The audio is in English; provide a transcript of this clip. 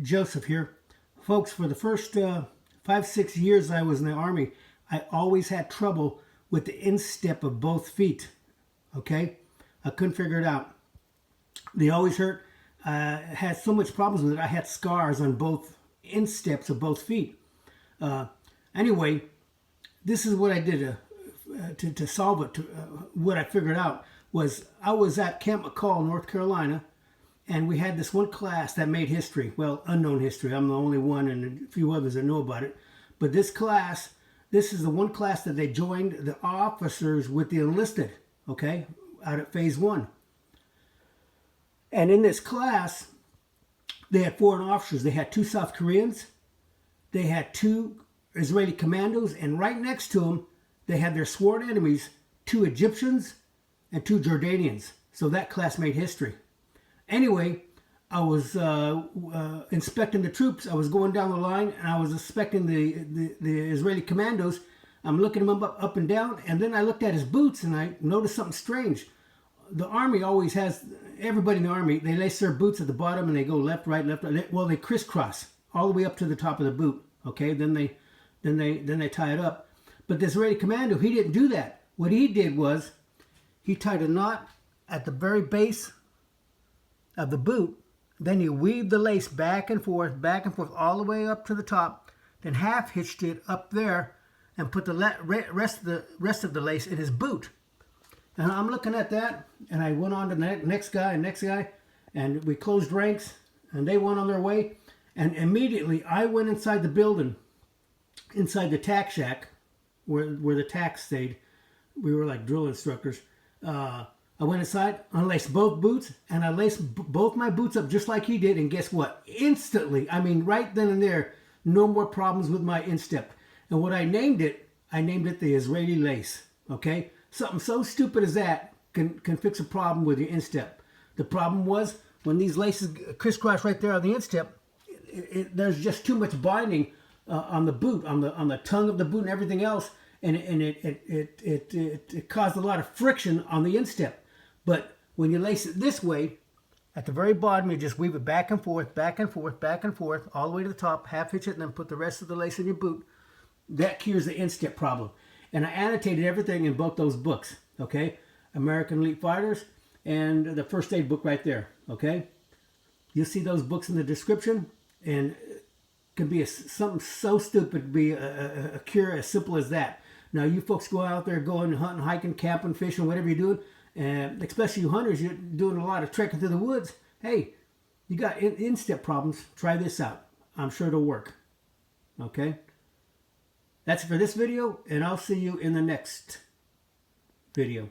Joseph here. Folks, for the first 5-6 years I was in the Army, I always had trouble with the instep of both feet. Okay? I couldn't figure it out. They always hurt. I had so much problems with it. I had scars on both insteps of both feet. Anyway, this is what I did to solve it. What I figured out was I was at Camp McCall, North Carolina, and we had this one class that made history. Well, unknown history. I'm the only one and a few others that know about it. But this class, this is the one class that they joined the officers with the enlisted, okay, out at phase 1. And in this class, they had foreign officers. They had 2 South Koreans. They had 2 Israeli commandos. And right next to them, they had their sworn enemies, 2 Egyptians and 2 Jordanians. So that class made history. Anyway, I was inspecting the troops. I was going down the line, and I was inspecting the Israeli commandos. I'm looking them up and down, and then I looked at his boots, and I noticed something strange. The Army always has, everybody in the Army, they lace their boots at the bottom, and they go left, right, left, right. Well, they crisscross all the way up to the top of the boot. Okay, then they tie it up. But the Israeli commando, he didn't do that. What he did was he tied a knot at the very base of the boot. Then he weaved the lace back and forth, all the way up to the top. Then half hitched it up there and put the rest of the lace in his boot. And I'm looking at that, and I went on to the next guy, and we closed ranks, and they went on their way. And immediately I went inside the building, inside the tack shack, where the tack stayed. We were like drill instructors. I went inside, unlaced both boots, and I laced both my boots up just like he did. And guess what? Instantly, I mean, right then and there, no more problems with my instep. And what I named it the Israeli lace. Okay? Something so stupid as that can fix a problem with your instep. The problem was when these laces crisscross right there on the instep, there's just too much binding on the boot, on the tongue of the boot and everything else, and it caused a lot of friction on the instep. But when you lace it this way, at the very bottom, you just weave it back and forth, all the way to the top, half hitch it, and then put the rest of the lace in your boot. That cures the instep problem. And I annotated everything in both those books, okay? American Elite Fighters and the first aid book right there, okay? You'll see those books in the description, and it can be something so stupid, be a cure as simple as that. Now, you folks go out there going hunting, hiking, camping, fishing, whatever you're doing, and especially you hunters, you're doing a lot of trekking through the woods. Hey, you got instep problems, try this out. I'm sure it'll work. Okay? That's it for this video, and I'll see you in the next video.